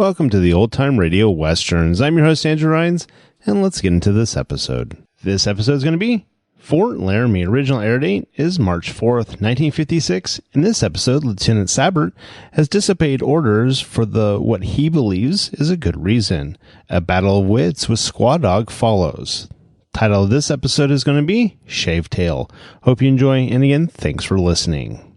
Welcome to the Old Time Radio Westerns. I'm your host, Andrew Rhynes, and let's get into this episode. This episode is going to be Fort Laramie. Original air date is March 4th, 1956. In this episode, Lieutenant Seibert has disobeyed orders for what he believes is a good reason. A battle of wits with Squaw Dog follows. Title of this episode is going to be Shavetail. Hope you enjoy, and again, thanks for listening.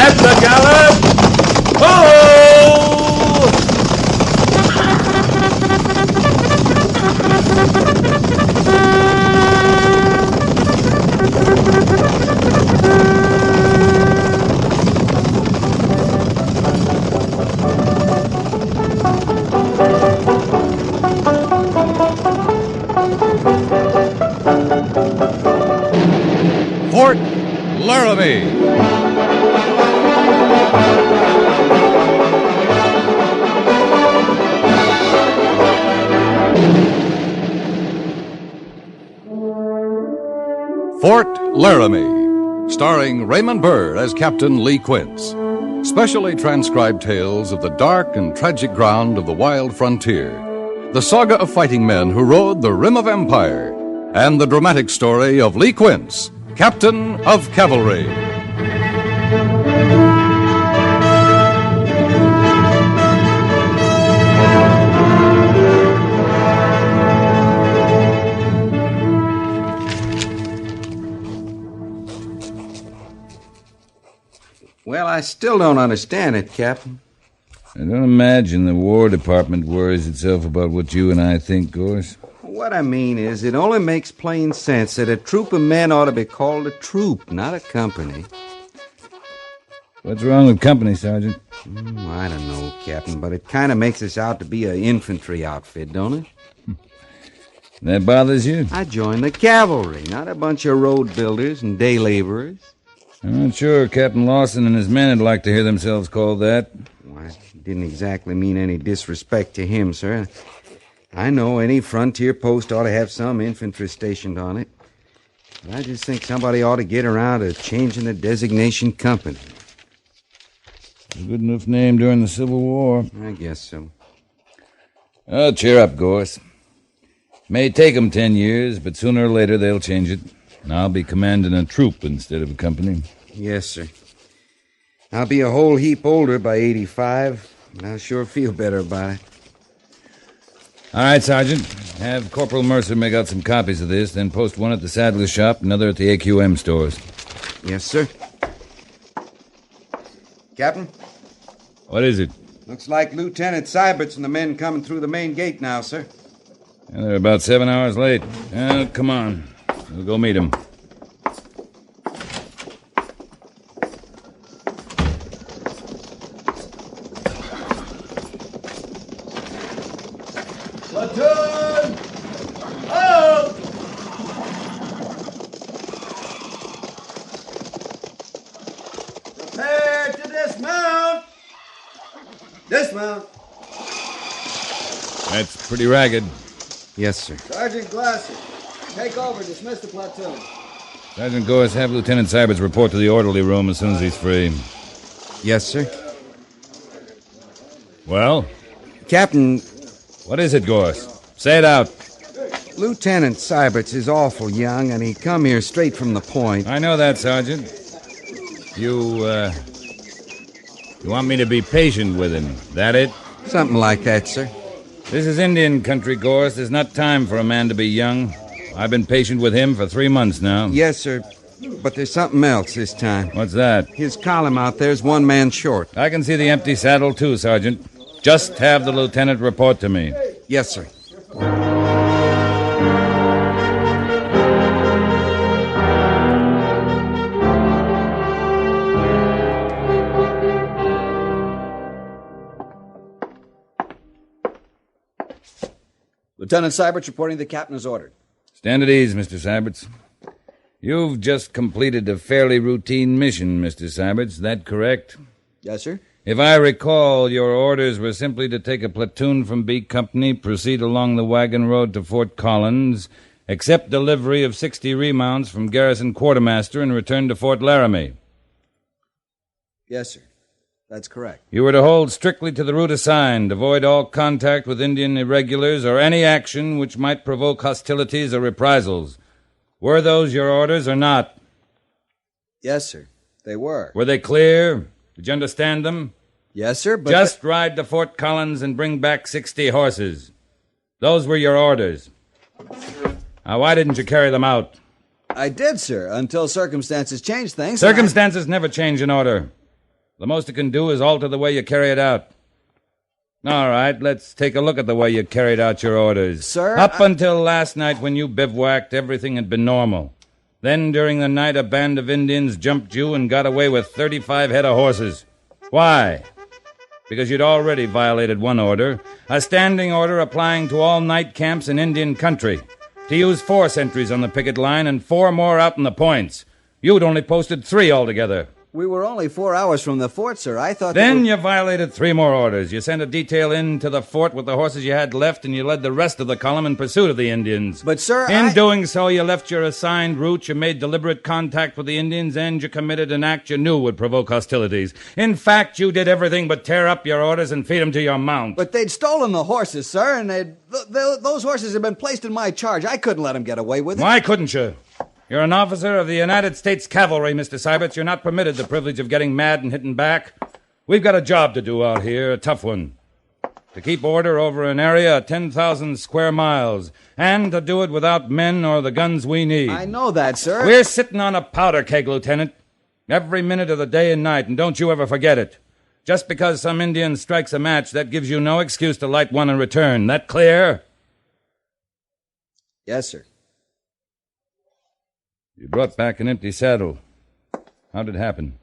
At the gallop! Ho! Fort Laramie. Fort Laramie, starring Raymond Burr as Captain Lee Quince. Specially transcribed tales of the dark and tragic ground of the wild frontier, the saga of fighting men who rode the rim of empire, and the dramatic story of Lee Quince, Captain of Cavalry. Well, I still don't understand it, Captain. I don't imagine the War Department worries itself about what you and I think, Goerss. What I mean is, it only makes plain sense that a troop of men ought to be called a troop, not a company. What's wrong with company, Sergeant? I don't know, Captain, but it kind of makes us out to be an infantry outfit, don't it? That bothers you? I joined the cavalry, not a bunch of road builders and day laborers. I'm not sure Captain Lawson and his men would like to hear themselves called that. Well, I didn't exactly mean any disrespect to him, sir. I know any frontier post ought to have some infantry stationed on it. But I just think somebody ought to get around to changing the designation company. A good enough name during the Civil War. I guess so. Oh, cheer up, Goerss. May take 'em 10 years, but sooner or later they'll change it. And I'll be commanding a troop instead of a company. Yes, sir. I'll be a whole heap older by 85, but I'll sure feel better about it. All right, Sergeant. Have Corporal Mercer make out some copies of this, then post one at the saddler's shop, another at the AQM stores. Yes, sir. Captain? What is it? Looks like Lieutenant Seiberts and the men coming through the main gate now, sir. Yeah, they're about 7 hours late. Come on. We'll go meet him. Platoon! Out! Prepare to dismount! Dismount! That's pretty ragged. Yes, sir. Sergeant Glasser, take over. Dismiss the platoon. Sergeant Goerss, have Lieutenant Seiberts report to the orderly room as soon as he's free. Yes, sir. Well? Captain, What is it, Goerss? Say it out. Lieutenant Seiberts is awful young, and he come here straight from the point. I know that, Sergeant. You want me to be patient with him, that it? Something like that, sir. This is Indian country, Goerss. There's not time for a man to be young. I've been patient with him for 3 months now. Yes, sir. But there's something else this time. What's that? His column out there's one man short. I can see the empty saddle, too, Sergeant. Just have the lieutenant report to me. Yes, sir. Lieutenant Seiberts reporting the captain is ordered. Stand at ease, Mr. Seiberts. You've just completed a fairly routine mission, Mr. Seiberts. That correct? Yes, sir. If I recall, your orders were simply to take a platoon from B Company, proceed along the wagon road to Fort Collins, accept delivery of 60 remounts from garrison quartermaster and return to Fort Laramie. Yes, sir. That's correct. You were to hold strictly to the route assigned, avoid all contact with Indian irregulars or any action which might provoke hostilities or reprisals. Were those your orders or not? Yes, sir. They were. Were they clear? Did you understand them? Yes, sir, but... Just ride to Fort Collins and bring back 60 horses. Those were your orders. Now, why didn't you carry them out? I did, sir, until circumstances changed things. Circumstances never change an order. The most it can do is alter the way you carry it out. All right, let's take a look at the way you carried out your orders. Sir, Up until last night when you bivouacked, everything had been normal. Then, during the night, a band of Indians jumped you and got away with 35 head of horses. Why? Because you'd already violated one order, a standing order applying to all night camps in Indian country, to use 4 sentries on the picket line and 4 more out in the points. You'd only posted 3 altogether. We were only 4 hours from the fort, sir. I thought... Then you violated 3 more orders. You sent a detail into the fort with the horses you had left, and you led the rest of the column in pursuit of the Indians. But, sir, In doing so, you left your assigned route, you made deliberate contact with the Indians, and you committed an act you knew would provoke hostilities. In fact, you did everything but tear up your orders and feed them to your mount. But they'd stolen the horses, sir, and those horses had been placed in my charge. I couldn't let them get away with it. Why couldn't you? You're an officer of the United States Cavalry, Mr. Seiberts. You're not permitted the privilege of getting mad and hitting back. We've got a job to do out here, a tough one. To keep order over an area of 10,000 square miles, and to do it without men or the guns we need. I know that, sir. We're sitting on a powder keg, Lieutenant, every minute of the day and night, and don't you ever forget it. Just because some Indian strikes a match, that gives you no excuse to light one in return. That clear? Yes, sir. You brought back an empty saddle. How did it happen?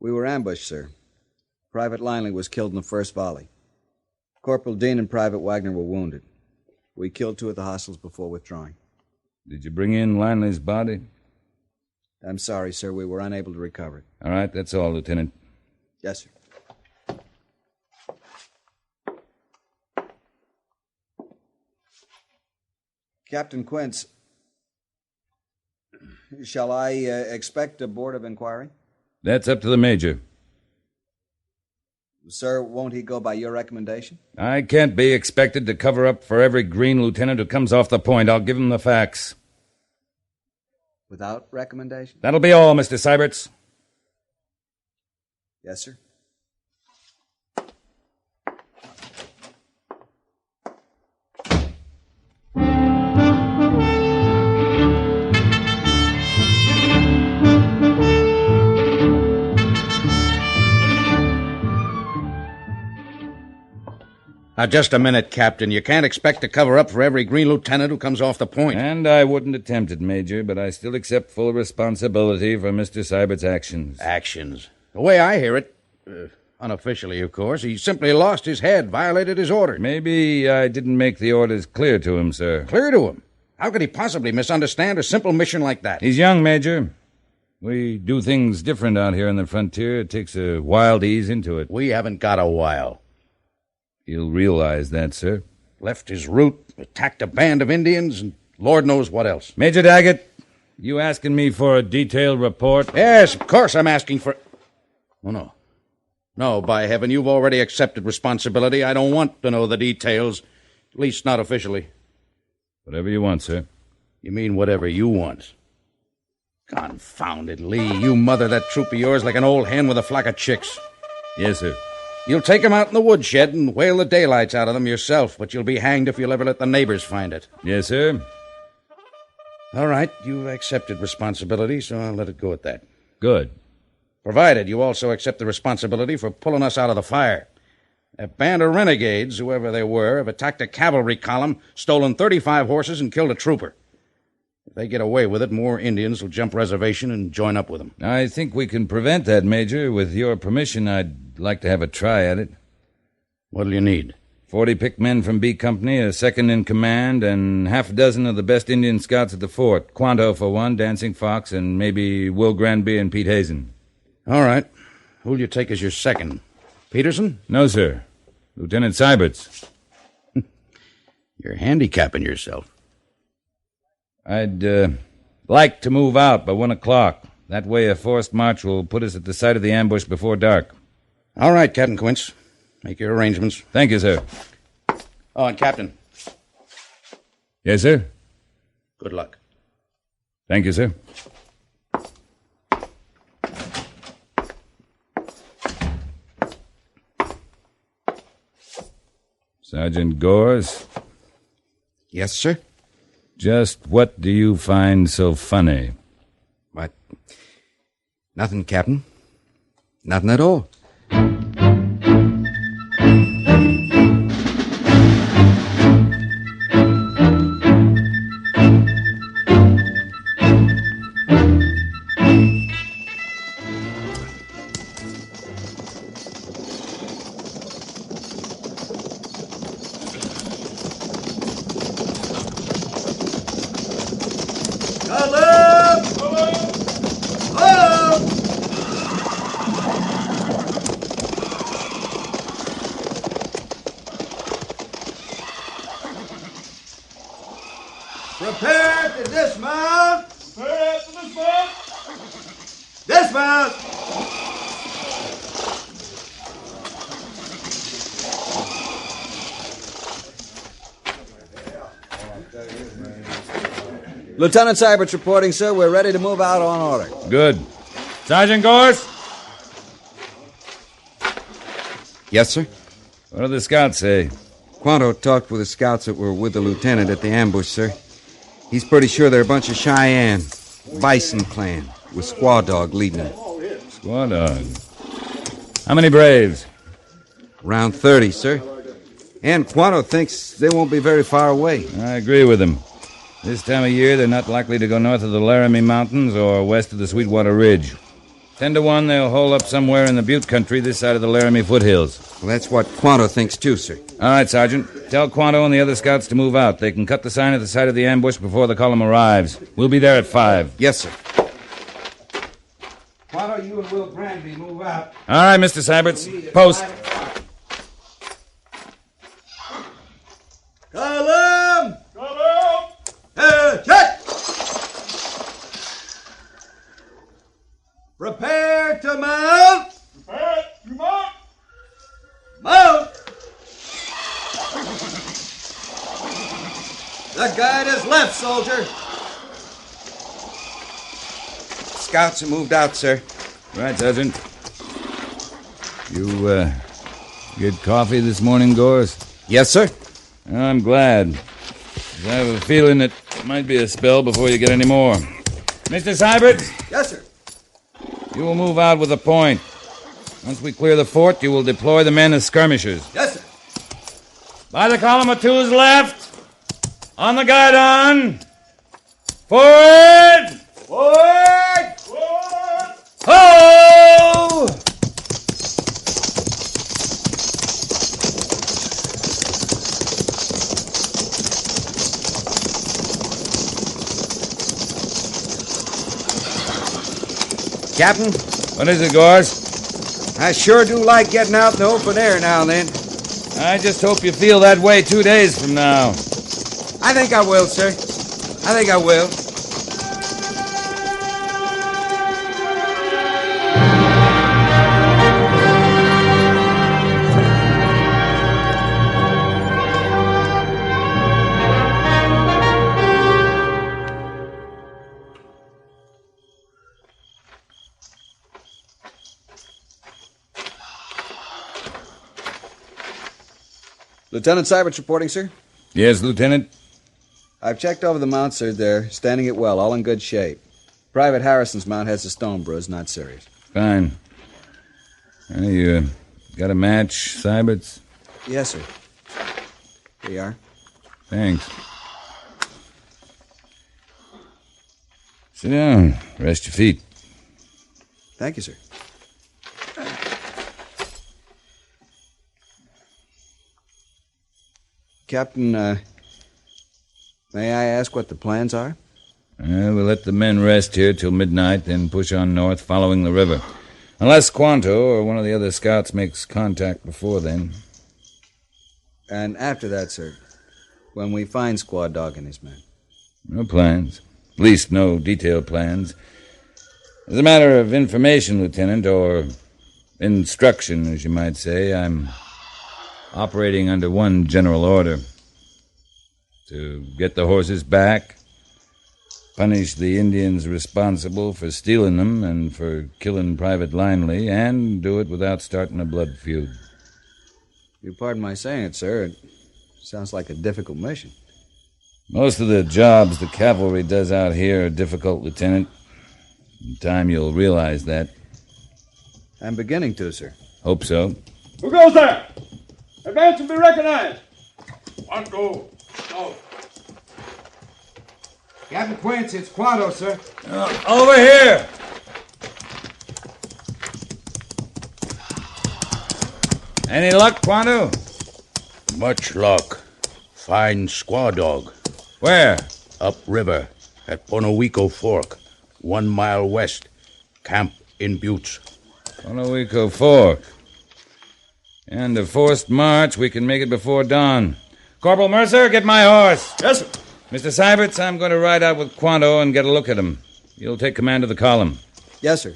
We were ambushed, sir. Private Linley was killed in the first volley. Corporal Dean and Private Wagner were wounded. We killed 2 of the hostiles before withdrawing. Did you bring in Linley's body? I'm sorry, sir. We were unable to recover it. All right, that's all, Lieutenant. Yes, sir. Captain Quince, shall I expect a board of inquiry? That's up to the Major. Sir, won't he go by your recommendation? I can't be expected to cover up for every green lieutenant who comes off the point. I'll give him the facts. Without recommendation? That'll be all, Mr. Siberts. Yes, sir. Now, just a minute, Captain. You can't expect to cover up for every green lieutenant who comes off the point. And I wouldn't attempt it, Major, but I still accept full responsibility for Mr. Seiberts' actions. Actions? The way I hear it, unofficially, of course, he simply lost his head, violated his orders. Maybe I didn't make the orders clear to him, sir. Clear to him? How could he possibly misunderstand a simple mission like that? He's young, Major. We do things different out here on the frontier. It takes a while to ease into it. We haven't got a while. He'll realize that, sir. Left his route, attacked a band of Indians, and Lord knows what else. Major Daggett, you asking me for a detailed report? Yes, of course I'm asking for... Oh, no. No, by heaven, you've already accepted responsibility. I don't want to know the details, at least not officially. Whatever you want, sir. You mean whatever you want? Confound it, Lee. You mother that troop of yours like an old hen with a flock of chicks. Yes, sir. You'll take 'em out in the woodshed and whale the daylights out of them yourself, but you'll be hanged if you'll ever let the neighbors find it. Yes, sir. All right, you've accepted responsibility, so I'll let it go at that. Good. Provided you also accept the responsibility for pulling us out of the fire. A band of renegades, whoever they were, have attacked a cavalry column, stolen 35 horses, and killed a trooper. If they get away with it, more Indians will jump reservation and join up with them. I think we can prevent that, Major. With your permission, I'd like to have a try at it. What'll you need? 40 picked men from B Company, a second in command, and half a dozen of the best Indian scouts at the fort. Quanto for one, Dancing Fox, and maybe Will Granby and Pete Hazen. All right. Who'll you take as your second? Peterson? No, sir. Lieutenant Seiberts. You're handicapping yourself. I'd like to move out by 1 o'clock. That way a forced march will put us at the site of the ambush before dark. All right, Captain Quince. Make your arrangements. Thank you, sir. Oh, and Captain, Yes, sir? good luck. Thank you, sir. Sergeant Goerss, Yes, sir? just what do you find so funny? What? Nothing, Captain. Nothing at all. Prepare to dismount! Prepare to dismount! Dismount! Lieutenant Seiberts reporting, sir. We're ready to move out on order. Good. Sergeant Goerss? Yes, sir? What do the scouts say? Quanto talked with the scouts that were with the lieutenant at the ambush, sir. He's pretty sure they're a bunch of Cheyenne, Bison clan, with Squaw Dog leading them. Squaw Dog. How many braves? Around 30, sir. And Quanto thinks they won't be very far away. I agree with him. This time of year, they're not likely to go north of the Laramie Mountains or west of the Sweetwater Ridge. 10 to 1, they'll hole up somewhere in the Butte country this side of the Laramie foothills. Well, that's what Quanto thinks too, sir. All right, Sergeant. Tell Quanto and the other scouts to move out. They can cut the sign at the site of the ambush before the column arrives. We'll be there at 5. Yes, sir. Quanto, you and Will Granby move out. All right, Mr. Seiberts. Post. Column! Column! Check! Prepare to mount! Prepare to mount! Mount! The guide is left, soldier. Scouts have moved out, sir. Right, Sergeant. You, get coffee this morning, Goerss? Yes, sir. I'm glad. I have a feeling it might be a spell before you get any more. Mr. Seiberts, Yes, sir. you will move out with a point. Once we clear the fort, you will deploy the men as skirmishers. Yes, sir. By the column of 2's left. On the guidon. Forward! Forward! Forward! Ho! Captain, What is it, Goerss? I sure do like getting out in the open air now and then. I just hope you feel that way 2 days from now. I think I will, sir. I think I will. Lieutenant Seiberts reporting, sir. Yes, Lieutenant? I've checked over the mounts, sir. They're standing it well, all in good shape. Private Harrison's mount has a stone bruise, not serious. Fine. You got a match, Seiberts? Yes, sir. Here you are. Thanks. Sit down. Rest your feet. Thank you, sir. Captain, may I ask what the plans are? We'll let the men rest here till midnight, then push on north following the river. Unless Quanto or one of the other scouts makes contact before then. And after that, sir, when we find Squaw Dog and his men. No plans. At least no detailed plans. As a matter of information, Lieutenant, or instruction, as you might say, I'm operating under one general order. To get the horses back, punish the Indians responsible for stealing them and for killing Private Linley, and do it without starting a blood feud. You pardon my saying it, sir. It sounds like a difficult mission. Most of the jobs the cavalry does out here are difficult, Lieutenant. In time you'll realize that. I'm beginning to, sir. Hope so. Who goes there? Advance and be recognized. 1, 2, go. Captain Quince, it's Quanto, sir. Over here! Any luck, Quanto? Much luck. Fine Squaw Dog. Where? Upriver at Bonowico Fork, 1 mile west. Camp in Buttes. Bonowico Fork. And a forced march, we can make it before dawn. Corporal Mercer, get my horse. Yes, sir. Mr. Seiberts, I'm going to ride out with Quanto and get a look at him. You'll take command of the column. Yes, sir.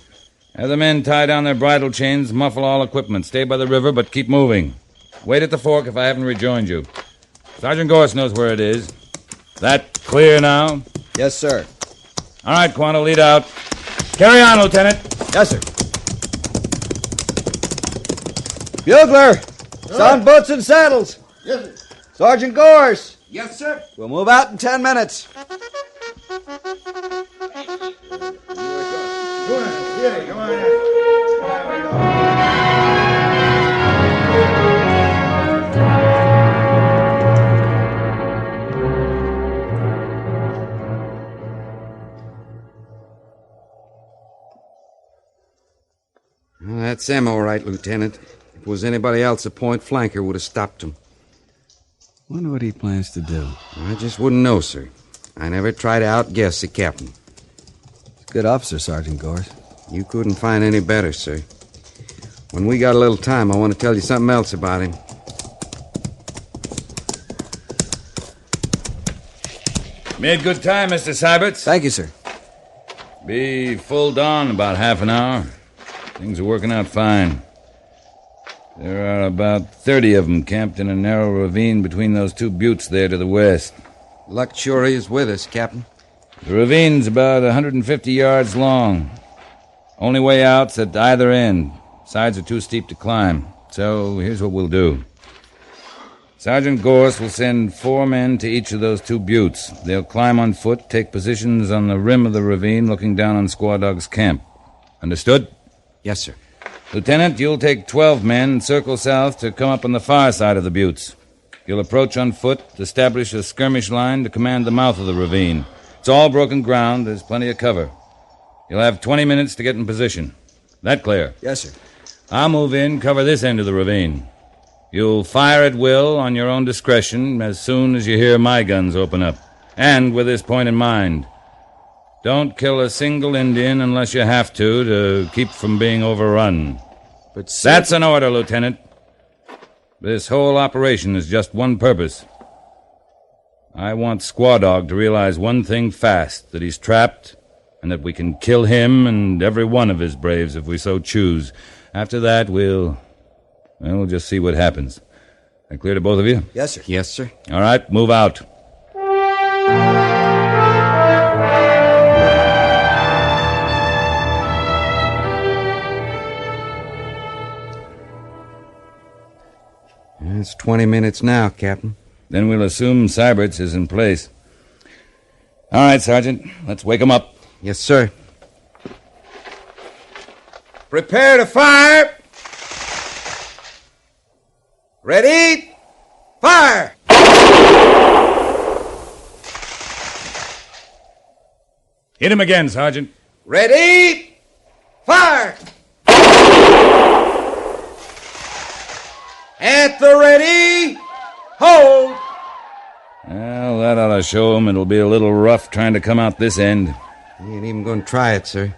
Have the men tie down their bridle chains, muffle all equipment. Stay by the river, but keep moving. Wait at the fork if I haven't rejoined you. Sergeant Goerss knows where it is. That clear now? Yes, sir. All right, Quanto, lead out. Carry on, Lieutenant. Yes, sir. Bugler! Sound boots and saddles. Yes, sir. Sergeant Goerss. Yes, sir. We'll move out in 10 minutes. Well, that's them, all right, Lieutenant. If it was anybody else, a point flanker would have stopped him. Wonder what he plans to do. I just wouldn't know, sir. I never try to outguess the captain. He's a good officer, Sergeant Goerss. You couldn't find any better, sir. When we got a little time, I want to tell you something else about him. Made good time, Mr. Siberts. Thank you, sir. Be full dawn in about half an hour. Things are working out fine. There are about 30 of them camped in a narrow ravine between those 2 buttes there to the west. Luck sure is with us, Captain. The ravine's about 150 yards long. Only way out's at either end. Sides are too steep to climb. So here's what we'll do. Sergeant Goerss will send 4 men to each of those 2 buttes. They'll climb on foot, take positions on the rim of the ravine looking down on Squaw Dog's camp. Understood? Yes, sir. Lieutenant, you'll take 12 men and circle south to come up on the far side of the buttes. You'll approach on foot, establish a skirmish line to command the mouth of the ravine. It's all broken ground. There's plenty of cover. You'll have 20 minutes to get in position. That clear? Yes, sir. I'll move in, cover this end of the ravine. You'll fire at will on your own discretion as soon as you hear my guns open up. And with this point in mind, don't kill a single Indian unless you have to keep from being overrun. But sir... That's an order, Lieutenant. This whole operation has just one purpose. I want Squaw Dog to realize one thing fast, that he's trapped, and that we can kill him and every one of his braves if we so choose. After that, we'll just see what happens. That clear to both of you? Yes, sir. Yes, sir. All right, move out. It's 20 minutes now, Captain. Then we'll assume Siberts is in place. All right, Sergeant, let's wake him up. Yes, sir. Prepare to fire. Ready? Fire! Hit him again, Sergeant. Ready? Fire! At the ready, hold! Well, that ought to show him it'll be a little rough trying to come out this end. He ain't even going to try it, sir.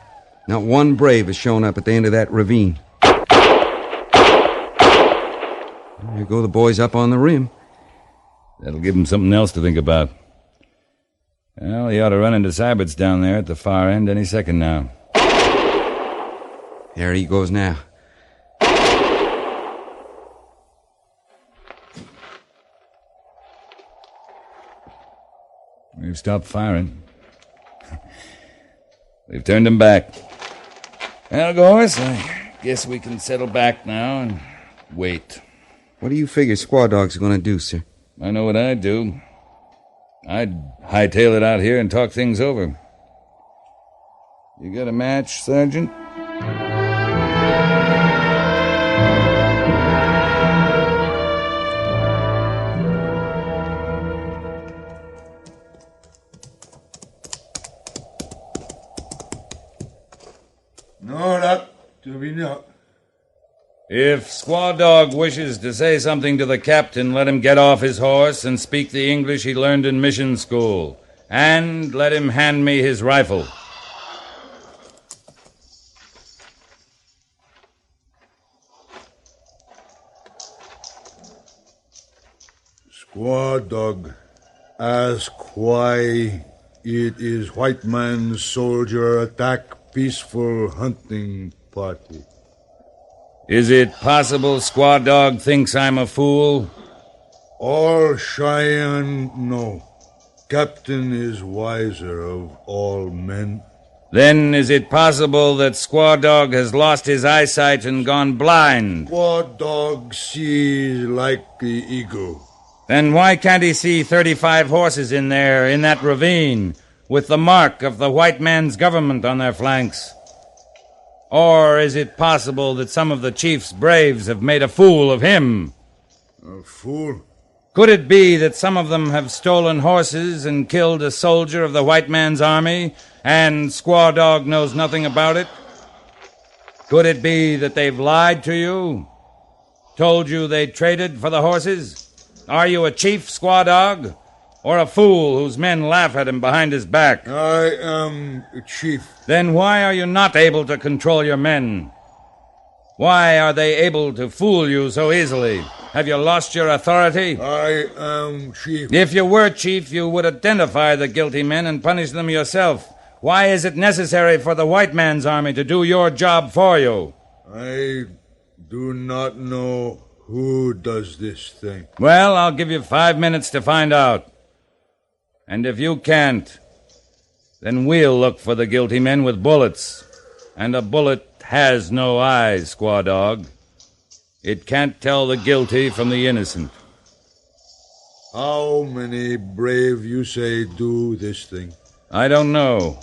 Not one brave has shown up at the end of that ravine. There go the boys up on the rim. That'll give him something else to think about. Well, he ought to run into Seiberts down there at the far end any second now. There he goes now. We've stopped firing. We've turned him back. Well, Goerss, I guess we can settle back now and wait. What do you figure Squaw Dog's going to do, sir? I know what I'd do. I'd hightail it out here and talk things over. You got a match, Sergeant? No, that to be not. If Squaw Dog wishes to say something to the captain, let him get off his horse and speak the English he learned in mission school. And let him hand me his rifle. Squaw Dog, ask why it is white man's soldier attack peaceful hunting party. Is it possible Squaw Dog thinks I'm a fool? All Cheyenne know. Captain is wiser of all men. Then is it possible that Squaw Dog has lost his eyesight and gone blind? Squaw Dog sees like the eagle. Then why can't he see 35 horses in there, in that ravine, with the mark of the white man's government on their flanks? Or is it possible that some of the chief's braves have made a fool of him? A fool? Could it be that some of them have stolen horses and killed a soldier of the white man's army, and Squaw Dog knows nothing about it? Could it be that they've lied to you? Told you they traded for the horses? Are you a chief, Squaw Dog? Or a fool whose men laugh at him behind his back? I am a chief. Then why are you not able to control your men? Why are they able to fool you so easily? Have you lost your authority? I am chief. If you were chief, you would identify the guilty men and punish them yourself. Why is it necessary for the white man's army to do your job for you? I do not know who does this thing. Well, I'll give you 5 minutes to find out. And if you can't, then we'll look for the guilty men with bullets. And a bullet has no eyes, Squaw Dog. It can't tell the guilty from the innocent. How many brave you say do this thing? I don't know.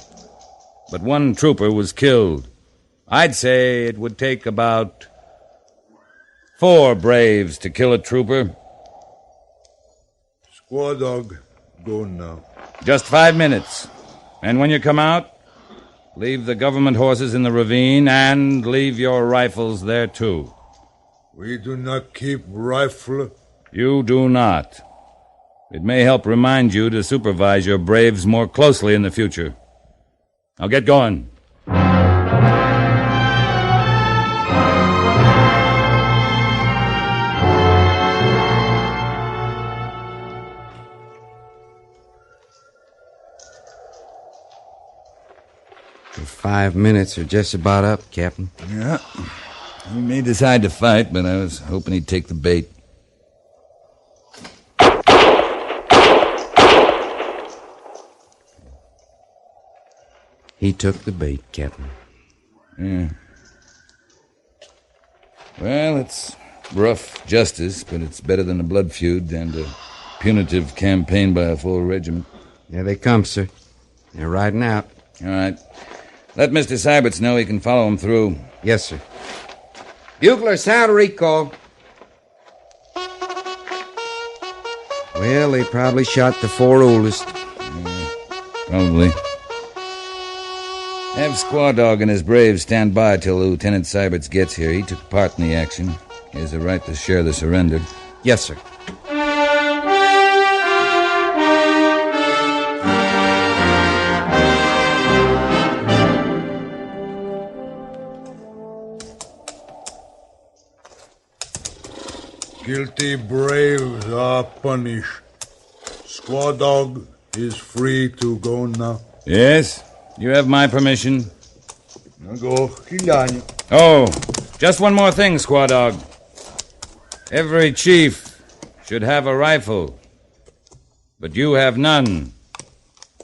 But one trooper was killed. I'd say it would take about 4 braves to kill a trooper. Squaw Dog, go now. Just 5 minutes. And when you come out, leave the government horses in the ravine and leave your rifles there, too. We do not keep rifle. You do not. It may help remind you to supervise your braves more closely in the future. Now get going. The 5 minutes are just about up, Captain. Yeah. He may decide to fight, but I was hoping he'd take the bait. He took the bait, Captain. Yeah. Well, it's rough justice, but it's better than a blood feud and a punitive campaign by a full regiment. There they come, sir. They're riding out. All right. Let Mr. Seiberts know he can follow him through. Yes, sir. Bugler, sound recall. Well, they probably shot the 4 oldest. Probably. Have Squaw Dog and his braves stand by till Lieutenant Seiberts gets here. He took part in the action. He has a right to share the surrender. Yes, sir. Guilty braves are punished. Squaw Dog, He's free to go now. Yes, you have my permission. Now go. Kilani. Oh, just one more thing, Squaw Dog. Every chief should have a rifle, but you have none.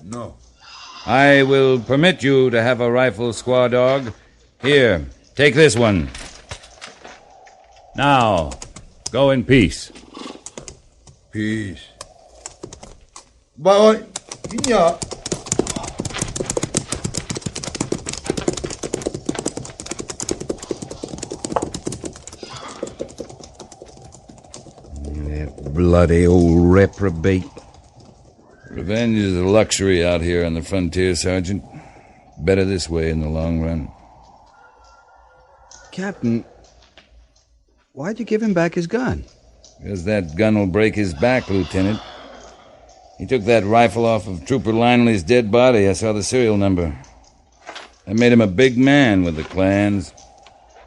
No. I will permit you to have a rifle, Squaw Dog. Here, take this one. Now, go in peace. Peace. Bye. Inya. That bloody old reprobate. Revenge is a luxury out here on the frontier, Sergeant. Better this way in the long run. Captain, why'd you give him back his gun? Because that gun will break his back, Lieutenant. He took that rifle off of Trooper Linley's dead body. I saw the serial number. That made him a big man with the clans.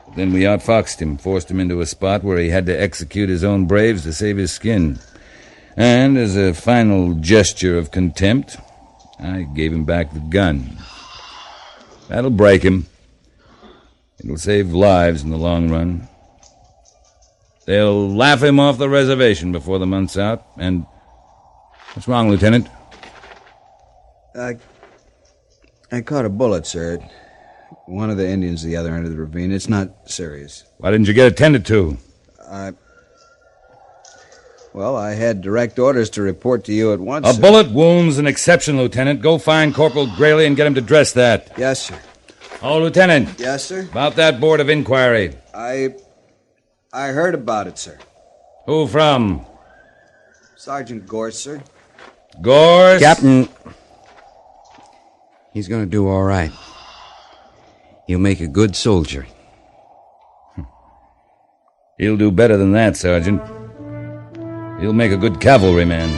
But then we outfoxed him, forced him into a spot where he had to execute his own braves to save his skin. And as a final gesture of contempt, I gave him back the gun. That'll break him. It'll save lives in the long run. They'll laugh him off the reservation before the month's out, and... What's wrong, Lieutenant? I caught a bullet, sir. One of the Indians at the other end of the ravine. It's not serious. Why didn't you get attended to? Well, I had direct orders to report to you at once, A sir. bullet wound's an exception, Lieutenant. Go find Corporal Grayley and get him to dress that. Yes, sir. Oh, Lieutenant. Yes, sir? About that board of inquiry. I heard about it, sir. Who from? Sergeant Goerss, sir. Goerss? Captain, he's going to do all right. He'll make a good soldier. He'll do better than that, Sergeant. He'll make a good cavalryman.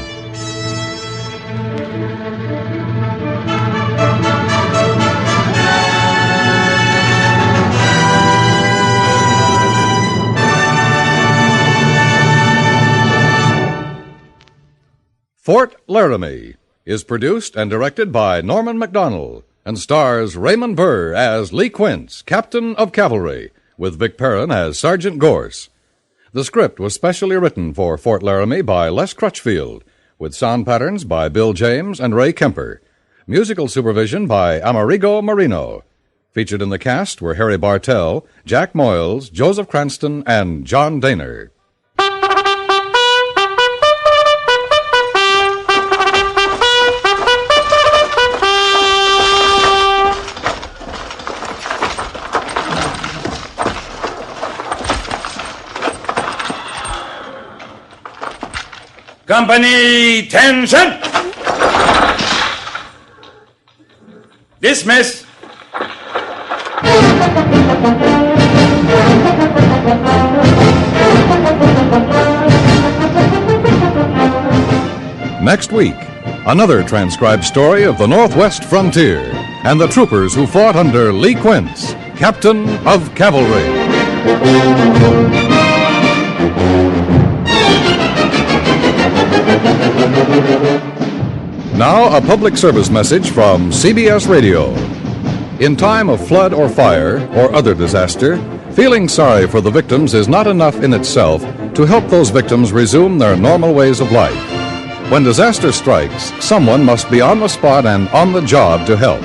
Fort Laramie is produced and directed by Norman Macdonnell and stars Raymond Burr as Lee Quince, Captain of Cavalry, with Vic Perrin as Sergeant Goerss. The script was specially written for Fort Laramie by Les Crutchfield, with sound patterns by Bill James and Ray Kemper. Musical supervision by Amerigo Marino. Featured in the cast were Harry Bartel, Jack Moyles, Joseph Cranston, and John Dehner. Company, attention! Dismiss. Next week, another transcribed story of the Northwest frontier and the troopers who fought under Lee Quince, Captain of Cavalry. Now, a public service message from CBS Radio. In time of flood or fire or other disaster, feeling sorry for the victims is not enough in itself to help those victims resume their normal ways of life. When disaster strikes, someone must be on the spot and on the job to help.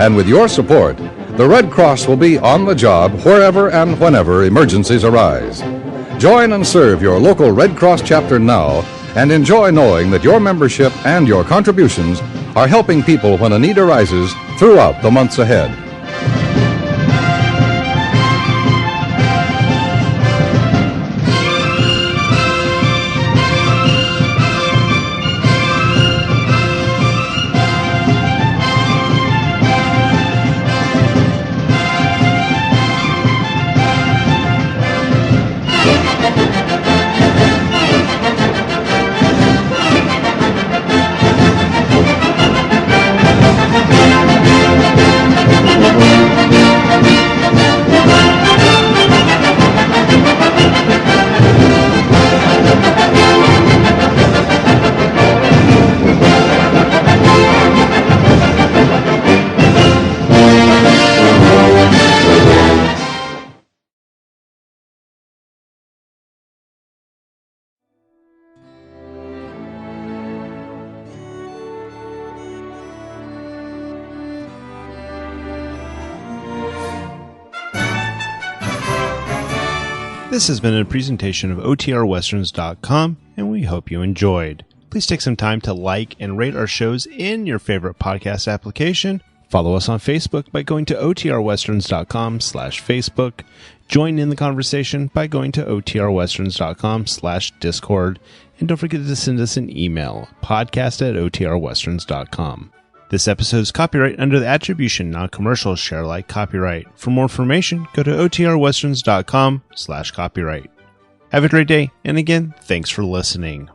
And with your support, the Red Cross will be on the job wherever and whenever emergencies arise. Join and serve your local Red Cross chapter now, and enjoy knowing that your membership and your contributions are helping people when a need arises throughout the months ahead. This has been a presentation of OTRWesterns.com, and we hope you enjoyed. Please take some time to like and rate our shows in your favorite podcast application. Follow us on Facebook by going to OTRWesterns.com/Facebook. Join in the conversation by going to OTRWesterns.com/Discord. And don't forget to send us an email, podcast@OTRWesterns.com. This episode is copyright under the Attribution Non-Commercial Share Alike copyright. For more information, go to OTRWesterns.com/copyright. Have a great day, and again, thanks for listening.